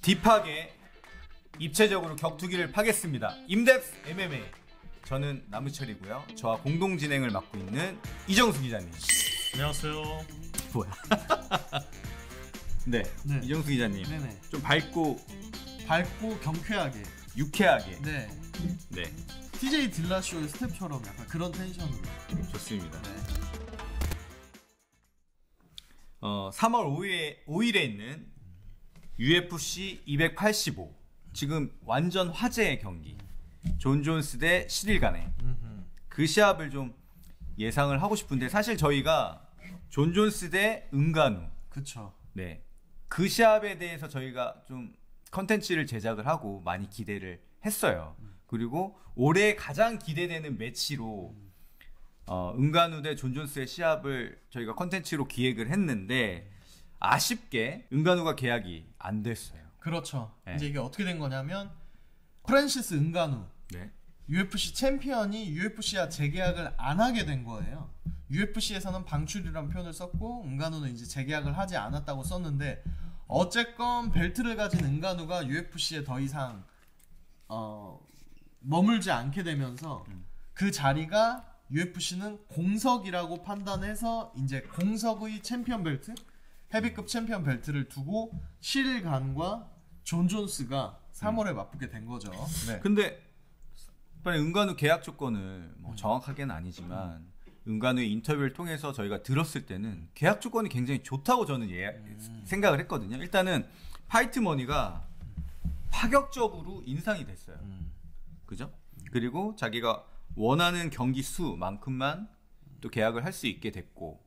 딥하게 입체적으로 격투기를 파겠습니다. 임뎁스 MMA. 저는 남우철이고요. 저와 공동 진행을 맡고 있는 이정수 기자님. 안녕하세요. 뭐야? 네, 이정수 기자님. 네네. 좀 밝고 경쾌하게, 유쾌하게. 네. TJ 딜라쇼의 스텝처럼 약간 그런 텐션으로. 좋습니다. 네. 3월 5일에 있는 UFC 285. 지금 완전 화제의 경기. 존 존스 대 시릴 가네. 그 시합을 좀 예상을 하고 싶은데 사실 저희가 존 존스 대 은간우. 그쵸. 네. 그 시합에 대해서 저희가 좀 컨텐츠를 제작을 하고 많이 기대를 했어요. 그리고 올해 가장 기대되는 매치로 은간우 대 존 존스의 시합을 저희가 컨텐츠로 기획을 했는데 아쉽게 은간우가 계약이 안 됐어요. 그렇죠. 네. 이제 이게 어떻게 된 거냐면 프란시스 은간우, 네. UFC 챔피언이 UFC와 재계약을 안 하게 된 거예요. UFC에서는 방출이라는 표현을 썼고 은간우는 이제 재계약을 하지 않았다고 썼는데 어쨌건 벨트를 가진 은간우가 UFC에 더 이상 머물지 않게 되면서 그 자리가 UFC는 공석이라고 판단해서 이제 공석의 챔피언 벨트, 헤비급 챔피언 벨트를 두고 시릴 간과 존 존스가 3월에 맞붙게 된 거죠. 네. 근데 은간우 계약 조건을 뭐 정확하게는 아니지만 은간우의 인터뷰를 통해서 저희가 들었을 때는 계약 조건이 굉장히 좋다고 저는 생각을 했거든요. 일단은 파이트 머니가 파격적으로 인상이 됐어요. 그죠? 그리고 자기가 원하는 경기 수만큼만 또 계약을 할 수 있게 됐고.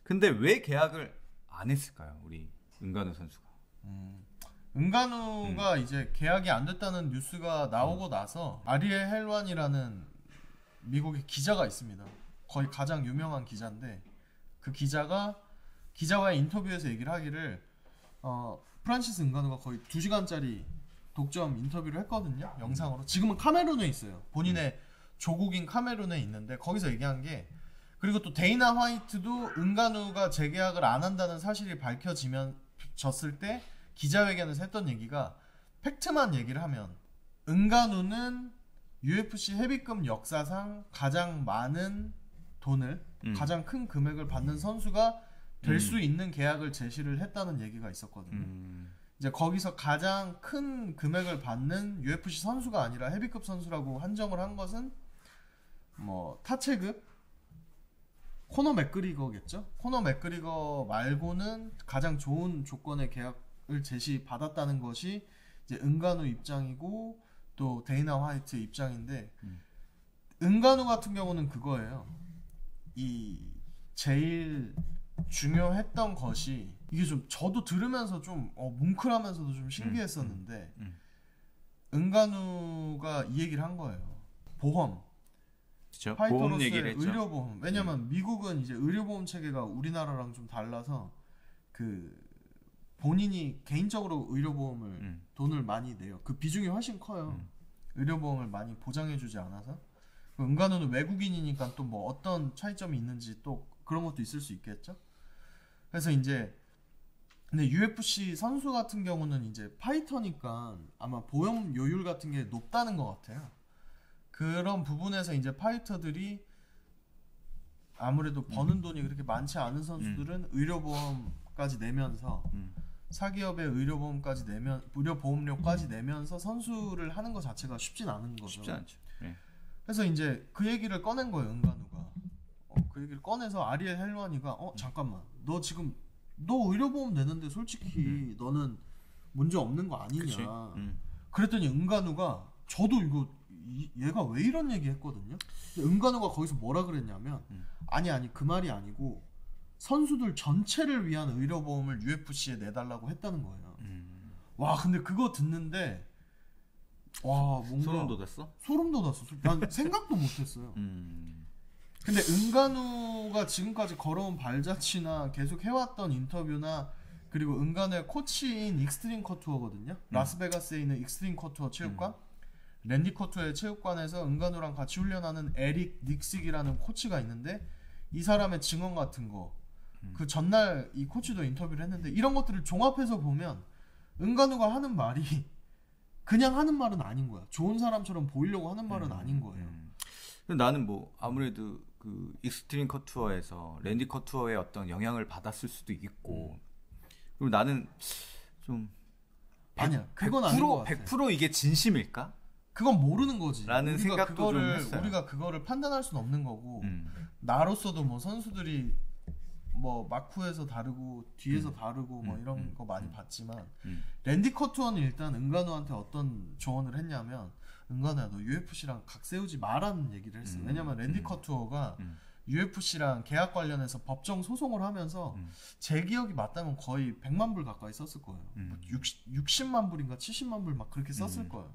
근데 왜 계약을 안 했을까요? 우리 은간우 선수가. 은간우가 이제 계약이 안 됐다는 뉴스가 나오고 나서 아리엘 헬완이라는 미국의 기자가 있습니다. 거의 가장 유명한 기자인데 그 기자와의 인터뷰에서 얘기를 하기를 프란시스 은간우가 거의 2시간짜리 독점 인터뷰를 했거든요. 영상으로. 지금은 카메룬에 있어요. 본인의 조국인 카메룬에 있는데 거기서 얘기한 게, 그리고 또 데이나 화이트도 은간우가 재계약을 안 한다는 사실이 밝혀졌을 때 기자회견에서 했던 얘기가, 팩트만 얘기를 하면 은간우는 UFC 헤비급 역사상 가장 많은 돈을 가장 큰 금액을 받는 선수가 될 수 있는 계약을 제시를 했다는 얘기가 있었거든요. 이제 거기서 가장 큰 금액을 받는 UFC 선수가 아니라 헤비급 선수라고 한정을 한 것은 뭐 타체급 코너 맥그리거겠죠. 코너 맥그리거 말고는 가장 좋은 조건의 계약을 제시받았다는 것이 이제 은간우 입장이고 또 데이나 화이트 입장인데, 은간우 같은 경우는 그거예요. 이 제일 중요했던 것이, 이게 좀 저도 들으면서 좀 뭉클하면서도 좀 신기했었는데, 은간우가 이 얘기를 한 거예요. 보험. 그렇죠. 보험 얘기를 했죠. 의료보험. 왜냐면 미국은 이제 의료보험 체계가 우리나라랑 좀 달라서 그 본인이 개인적으로 의료보험을 돈을 많이 내요. 그 비중이 훨씬 커요. 의료보험을 많이 보장해주지 않아서. 은간우는 외국인이니까 또 뭐 어떤 차이점이 있는지 또 그런 것도 있을 수 있겠죠. 그래서 이제 근데 UFC 선수 같은 경우는 이제 파이터니까 아마 보험 요율 같은 게 높다는 것 같아요. 그런 부분에서 이제 파이터들이 아무래도 버는 돈이 그렇게 많지 않은 선수들은 의료보험까지 내면서 사기업의 의료보험까지 의료보험료까지 내면서 선수를 하는 것 자체가 쉽진 않은 거죠. 쉽지 않죠. 네. 그래서 이제 그 얘기를 꺼낸 거예요, 은간우가. 그 얘기를 꺼내서 아리엘 헬완이가 잠깐만, 너 지금 의료보험 내는데 솔직히 너는 문제 없는 거 아니냐. 그랬더니 은간우가, 저도 이거 얘가 왜 이런 얘기 했거든요. 근데 은간우가 거기서 뭐라 그랬냐면 아니 그 말이 아니고 선수들 전체를 위한 의료보험을 UFC에 내달라고 했다는 거예요. 와, 근데 그거 듣는데 와, 뭔가 소름 돋았어? 소름 돋았어. 난 생각도 못했어요. 근데 은간우가 지금까지 걸어온 발자취나 계속 해왔던 인터뷰나, 그리고 은간우의 코치인 익스트림 커투어거든요. 라스베가스에 있는 익스트림 커투어 체육관, 랜디 커투어의 체육관에서 은간우랑 같이 훈련하는 에릭 닉식이라는 코치가 있는데, 이 사람의 증언 같은 거, 그 전날 이 코치도 인터뷰를 했는데, 이런 것들을 종합해서 보면 은간우가 하는 말이 그냥 하는 말은 아닌 거야. 좋은 사람처럼 보이려고 하는 말은 아닌 거예요. 나는 뭐 아무래도 그 익스트림 커투어에서 랜디 커투어의 어떤 영향을 받았을 수도 있고 그리고 나는 좀 아니야. 그건 아닌 것 같아. 100% 이게 진심일까? 그건 모르는 거지. 라는 생각도 좀 했어요. 우리가 그거를 판단할 수는 없는 거고 나로서도 뭐 선수들이 뭐 마쿠에서 다르고 뒤에서 다르고 뭐 이런 거 많이 봤지만 랜디 커투어는 일단 은간우한테 어떤 조언을 했냐면 은간우야 너 UFC랑 각 세우지 마라는 얘기를 했어. 왜냐면 랜디 커투어가 UFC랑 계약 관련해서 법정 소송을 하면서 제 기억이 맞다면 거의 100만 불 가까이 썼을 거예요. 60만 불인가 70만 불 막 그렇게 썼을 거예요.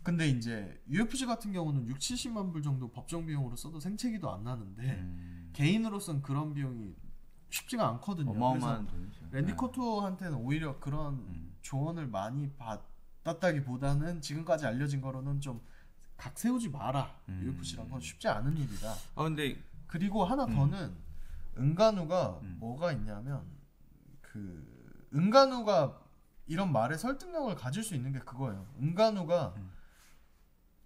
근데 이제 UFC 같은 경우는 6, 70만 불 정도 법정 비용으로 써도 생채기도 안 나는데 개인으로서는 그런 비용이 쉽지가 않거든요. 어마어마한 그래서 돈이죠. 랜디 커투어한테는 오히려 그런 조언을 많이 받았다기보다는 지금까지 알려진 거로는 좀 각 세우지 마라. UFC란 건 쉽지 않은 일이다. 근데 그리고 하나 더는 은간우가 뭐가 있냐면 그 은간우가 이런 말에 설득력을 가질 수 있는 게 그거예요. 은간우가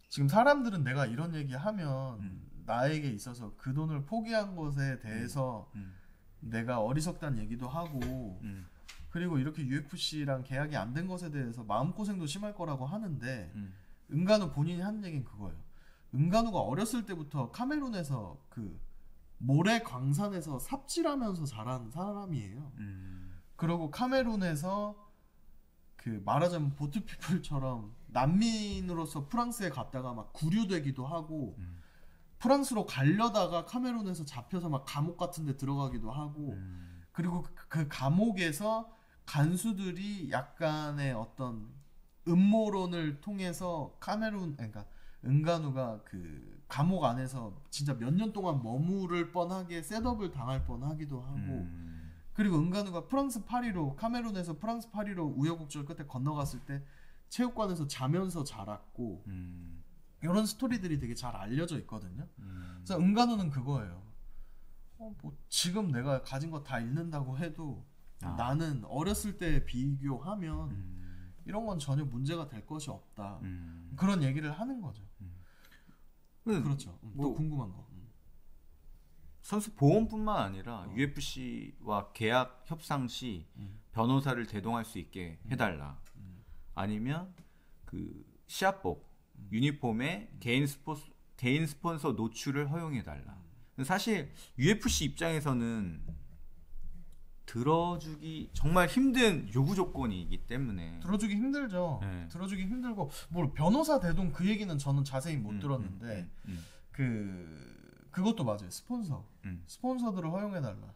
지금 사람들은 내가 이런 얘기하면 나에게 있어서 그 돈을 포기한 것에 대해서 내가 어리석다는 얘기도 하고 그리고 이렇게 UFC랑 계약이 안 된 것에 대해서 마음고생도 심할 거라고 하는데 은간우 본인이 하는 얘기는 그거예요. 은간우가 어렸을 때부터 카메룬에서 그 모래 광산에서 삽질하면서 자란 사람이에요. 그리고 카메룬에서 그 말하자면 보트피플처럼 난민으로서 프랑스에 갔다가 막 구류되기도 하고 프랑스로 가려다가 카메룬에서 잡혀서 막 감옥 같은 데 들어가기도 하고 그리고 그 감옥에서 간수들이 약간의 어떤 음모론을 통해서 그러니까 은간우가 그 감옥 안에서 진짜 몇 년 동안 머무를 뻔하게 셋업을 당할 뻔하기도 하고 그리고 은간우가 프랑스 파리로 카메룬에서 프랑스 파리로 우여곡절 끝에 건너갔을 때 체육관에서 자면서 자랐고 이런 스토리들이 되게 잘 알려져 있거든요. 그래서 은간우는 그거예요. 뭐 지금 내가 가진 거 다 잃는다고 해도 나는 어렸을 때 비교하면 이런 건 전혀 문제가 될 것이 없다. 그런 얘기를 하는 거죠. 그렇죠. 뭐, 또 궁금한 거. 선수 보험뿐만 아니라 UFC와 계약 협상 시 변호사를 대동할 수 있게 해달라. 아니면 그 시합복, 유니폼에 개인 스폰서 노출을 허용해달라. 사실 UFC 입장에서는 들어주기 정말 힘든 요구 조건이기 때문에 들어주기 힘들죠. 네. 들어주기 힘들고 뭐 변호사 대동 그 얘기는 저는 자세히 못 들었는데 그것도 맞아요. 스폰서들을 허용해달라.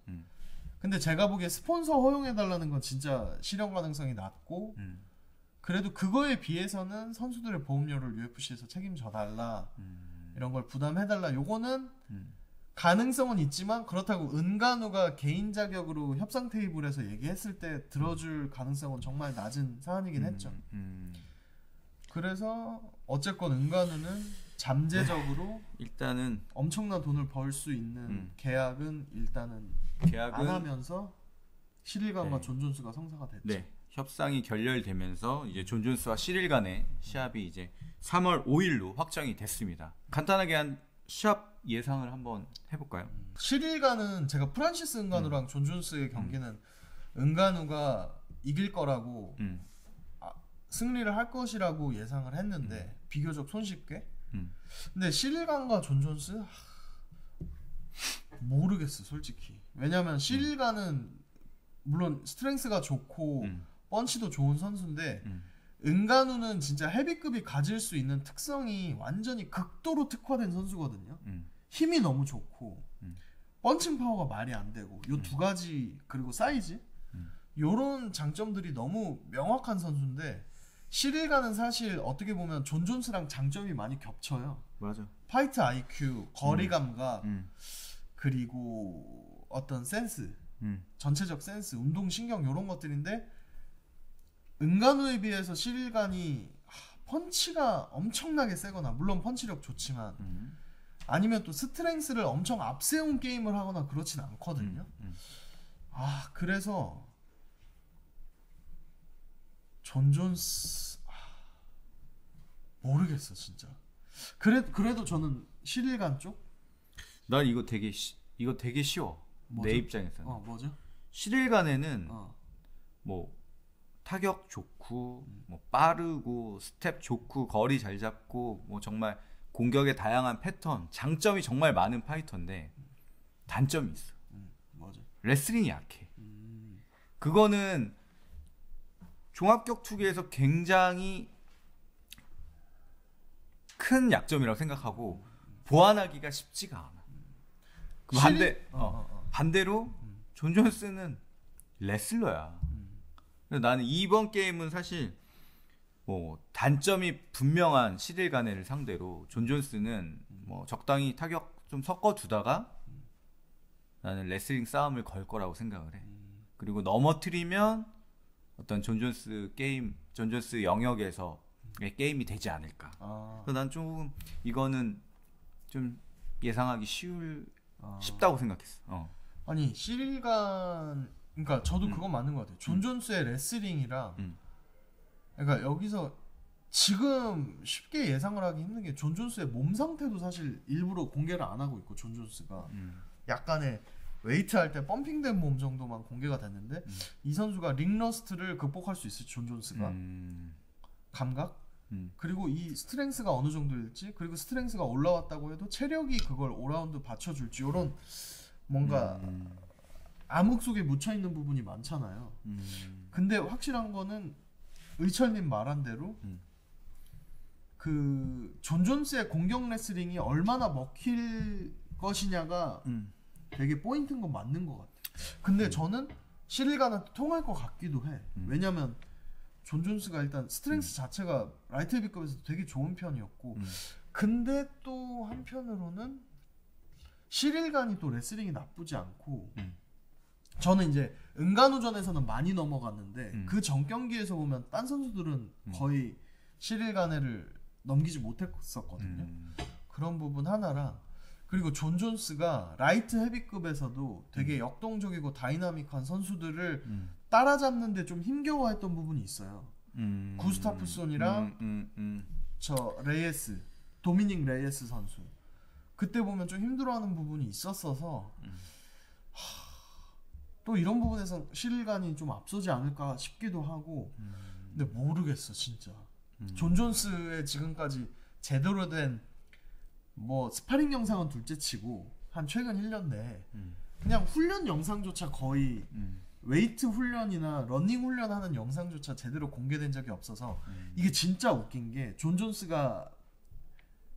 근데 제가 보기에 스폰서 허용해달라는 건 진짜 실현 가능성이 낮고 그래도 그거에 비해서는 선수들의 보험료를 UFC에서 책임져달라 이런 걸 부담해달라. 요거는 가능성은 있지만 그렇다고 은간우가 개인 자격으로 협상 테이블에서 얘기했을 때 들어줄 가능성은 정말 낮은 사안이긴 했죠. 그래서 어쨌건 은간우는 잠재적으로 일단은 엄청난 돈을 벌 수 있는 계약은 안 하면서 시릴간과 존 존스가 성사가 됐죠. 네. 협상이 결렬되면서 이제 존 존스와 시릴 간의 시합이 이제 3월 5일로 확정이 됐습니다. 간단하게 한 시합 예상을 한번 해볼까요? 시릴간은 제가 프란시스 은간우랑 존 존스의 경기는 은간우가 이길 거라고 승리를 할 것이라고 예상을 했는데 비교적 손쉽게. 근데 시릴간과 존 존스 모르겠어 솔직히. 왜냐면 시릴간은 물론 스트렝스가 좋고 펀치도 좋은 선수인데 은간우는 진짜 헤비급이 가질 수 있는 특성이 완전히 극도로 특화된 선수거든요. 힘이 너무 좋고 펀칭 파워가 말이 안 되고 요 두 가지 그리고 사이즈 요런 장점들이 너무 명확한 선수인데 시릴간은 사실 어떻게 보면 존 존스랑 장점이 많이 겹쳐요. 맞아. 파이트 IQ, 거리 감각 그리고 어떤 센스 전체적 센스, 운동 신경 요런 것들인데 은간우에 비해서 시릴간이 펀치가 엄청나게 세거나 물론 펀치력 좋지만 아니면 또 스트렝스를 엄청 앞세운 게임을 하거나 그렇진 않거든요. 그래서 존 존스 모르겠어 진짜. 그래도 저는 11간 쪽? 난 이거 되게 쉬워. 뭐죠? 내 입장에서는. 뭐죠? 11간에는 뭐 타격 좋고 뭐 빠르고 스텝 좋고 거리 잘 잡고 뭐 정말 공격의 다양한 패턴, 장점이 정말 많은 파이터인데 단점이 있어. 뭐죠? 레슬링이 약해. 그거는 종합격투기에서 굉장히 큰 약점이라고 생각하고 보완하기가 쉽지가 않아. 반대로 존 존스는 레슬러야. 그래서 나는 이번 게임은 사실 뭐 단점이 분명한 11간을 상대로 존 존스는 뭐 적당히 타격 좀 섞어두다가 나는 레슬링 싸움을 걸 거라고 생각을 해. 그리고 넘어뜨리면 어떤 존 존스 영역에서 게임이 되지 않을까. 그래서 난 조금 이거는 좀 예상하기 쉽다고 생각했어. 아니 11간 그러니까 저도 그건 맞는 것 같아요. 존 존스의 레슬링이랑 그러니까 여기서 지금 쉽게 예상을 하기 힘든 게 존 존스의 몸 상태도 사실 일부러 공개를 안 하고 있고 존 존스가 약간의 웨이트 할 때 펌핑된 몸 정도만 공개가 됐는데 이 선수가 링러스트를 극복할 수 있을지 존 존스가 감각 그리고 이 스트렝스가 어느 정도일지 그리고 스트렝스가 올라왔다고 해도 체력이 그걸 5라운드 받쳐줄지 이런 뭔가 암흑 속에 묻혀있는 부분이 많잖아요. 근데 확실한 거는 의철님 말한 대로 그 존 존스의 공격 레슬링이 얼마나 먹힐 것이냐가 되게 포인트인 건 맞는 것 같아요. 근데 저는 11간한테 통할 것 같기도 해. 왜냐면 존 존스가 일단 스트렝스 자체가 라이트 헤비급에서 되게 좋은 편이었고 근데 또 한편으로는 11간이 또 레슬링이 나쁘지 않고 저는 이제 은간우전에서는 많이 넘어갔는데 그 전 경기에서 보면 딴 선수들은 거의 11간을 넘기지 못했었거든요. 그런 부분 하나랑 그리고 존 존스가 라이트 헤비급에서도 되게 역동적이고 다이나믹한 선수들을 따라잡는데 좀 힘겨워했던 부분이 있어요. 구스타프손이랑 저 레이에스, 도미닉 레이에스 선수 그때 보면 좀 힘들어하는 부분이 있었어서 또 이런 부분에서 11간이 좀 앞서지 않을까 싶기도 하고 근데 모르겠어 진짜. 존 존스의 지금까지 제대로 된 뭐 스파링 영상은 둘째치고 한 최근 1년 내에 그냥 훈련 영상조차 거의 웨이트 훈련이나 러닝 훈련하는 영상조차 제대로 공개된 적이 없어서 이게 진짜 웃긴 게 존 존스가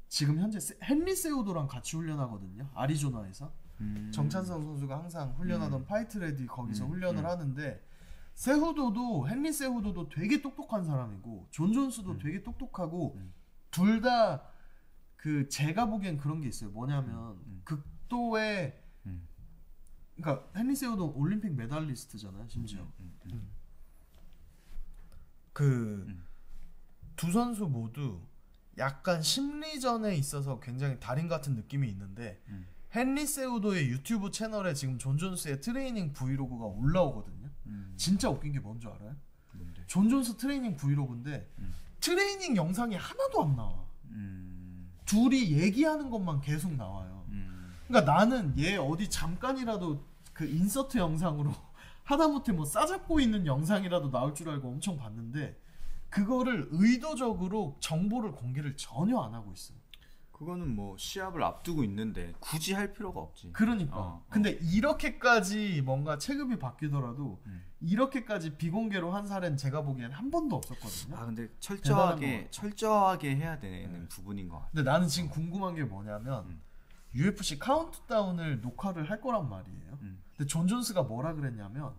지금 현재 헨리 세우도랑 같이 훈련하거든요. 아리조나에서 정찬성 선수가 항상 훈련하던 파이트레디 거기서 훈련을 하는데 헨리 세후도도 되게 똑똑한 사람이고 존 존스도 되게 똑똑하고 둘 다 그 제가 보기엔 그런 게 있어요. 뭐냐면 극도의 그러니까 헨리 세후도 올림픽 메달리스트잖아요. 심지어 그 두 선수 모두 약간 심리전에 있어서 굉장히 달인 같은 느낌이 있는데 헨리 세우도의 유튜브 채널에 지금 존 존스의 트레이닝 브이로그가 올라오거든요. 진짜 웃긴 게 뭔지 알아요? 뭔데? 존 존스 트레이닝 브이로그인데 트레이닝 영상이 하나도 안 나와. 둘이 얘기하는 것만 계속 나와요. 그러니까 나는 얘 어디 잠깐이라도 그 인서트 영상으로 하다못해 뭐 싸잡고 있는 영상이라도 나올 줄 알고 엄청 봤는데 그거를 의도적으로 정보를 공개를 전혀 안 하고 있어요. 그거는 뭐 시합을 앞두고 있는데 굳이 할 필요가 없지. 그러니까. 근데 이렇게까지 뭔가 체급이 바뀌더라도 이렇게까지 비공개로 한 사례는 제가 보기엔 한 번도 없었거든요. 근데 철저하게 해야 되는 부분인 것 같아. 근데 나는 지금 궁금한 게 뭐냐면 UFC 카운트다운을 녹화를 할 거란 말이에요. 근데 존 존스가 뭐라 그랬냐면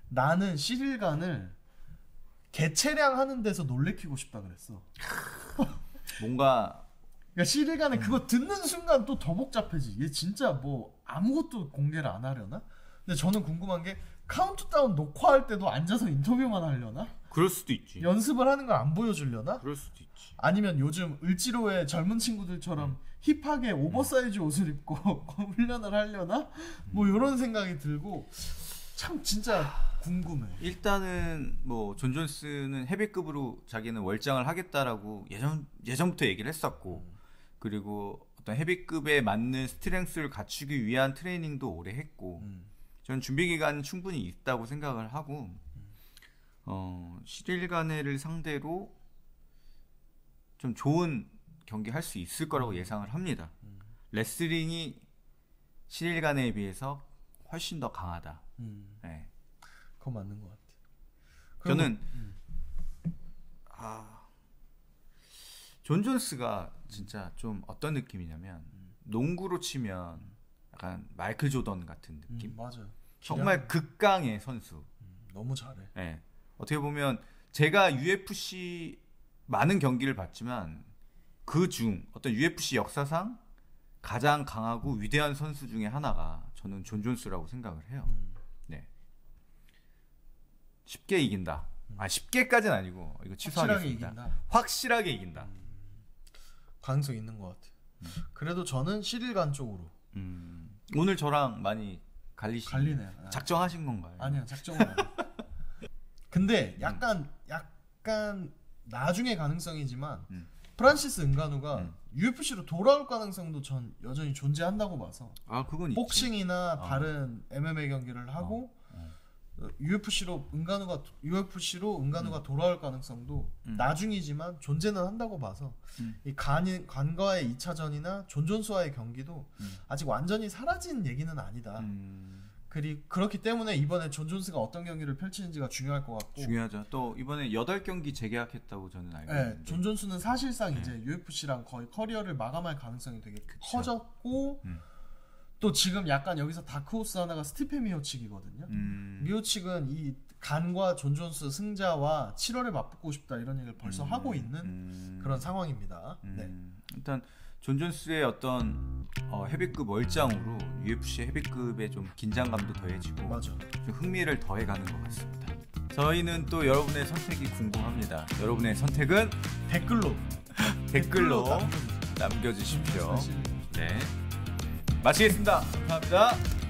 나는 11간을 개체량 하는 데서 놀래키고 싶다 그랬어. 뭔가 그러니까 11간에 그거 듣는 순간 또 더 복잡해지. 얘 진짜 뭐 아무것도 공개를 안 하려나? 근데 저는 궁금한 게 카운트다운 녹화할 때도 앉아서 인터뷰만 하려나? 그럴 수도 있지. 연습을 하는 걸 안 보여주려나? 그럴 수도 있지. 아니면 요즘 을지로의 젊은 친구들처럼 힙하게 오버사이즈 옷을 입고 훈련을 하려나? 뭐 이런 생각이 들고 참 진짜 궁금해. 일단은 뭐 존 존스는 헤비급으로 자기는 월장을 하겠다라고 예전부터 얘기를 했었고, 그리고 어떤 헤비급에 맞는 스트렝스를 갖추기 위한 트레이닝도 오래 했고, 저는 준비 기간 충분히 있다고 생각을 하고, 시릴 가네를 상대로 좀 좋은 경기 할 수 있을 거라고 예상을 합니다. 레슬링이 시릴 가네에 비해서 훨씬 더 강하다. 네. 그거 맞는 것 같아. 저는 존 존스가 진짜 좀 어떤 느낌이냐면 농구로 치면 약간 마이클 조던 같은 느낌. 맞아요. 정말 극강의 선수. 너무 잘해. 네. 어떻게 보면 제가 UFC 많은 경기를 봤지만 그중 어떤 UFC 역사상 가장 강하고 위대한 선수 중에 하나가 저는 존 존스라고 생각을 해요. 네. 쉽게 이긴다. 쉽게까지는 아니고 이거 취소하겠습니다. 확실하게 이긴다. 가능성 있는 것 같아. 그래도 저는 시릴간 쪽으로. 오늘 저랑 많이 갈리네. 작정하신 건가요? 아니요, 작정은 안 해. 근데 약간 나중에 가능성이지만 프란시스 은가누가 UFC로 돌아올 가능성도 전 여전히 존재한다고 봐서. 그건 복싱이나 다른 MMA 경기를 하고 UFC로 은가누가 돌아올 가능성도 나중이지만 존재는 한다고 봐서 이 간과의 2차전이나 존 존스와의 경기도 아직 완전히 사라진 얘기는 아니다. 그렇기 때문에 이번에 존 존스가 어떤 경기를 펼치는지가 중요할 것 같고. 중요하죠. 또 이번에 8경기 재계약했다고 저는 알고 있는데. 존 존스는 사실상 이제 UFC랑 거의 커리어를 마감할 가능성이 되게 커졌고 또 지금 약간 여기서 다크호스 하나가 스티페 미오칙이거든요. 미오칙은 이 간과 존 존스 승자와 7월에 맞붙고 싶다 이런 얘기를 벌써 하고 있는 그런 상황입니다. 네. 일단 존 존스의 어떤 헤비급 월장으로 UFC 헤비급의 좀 긴장감도 더해지고 맞아. 좀 흥미를 더해가는 것 같습니다. 저희는 또 여러분의 선택이 궁금합니다. 여러분의 선택은 댓글로 남겨주십시오. 네, 마치겠습니다. 감사합니다.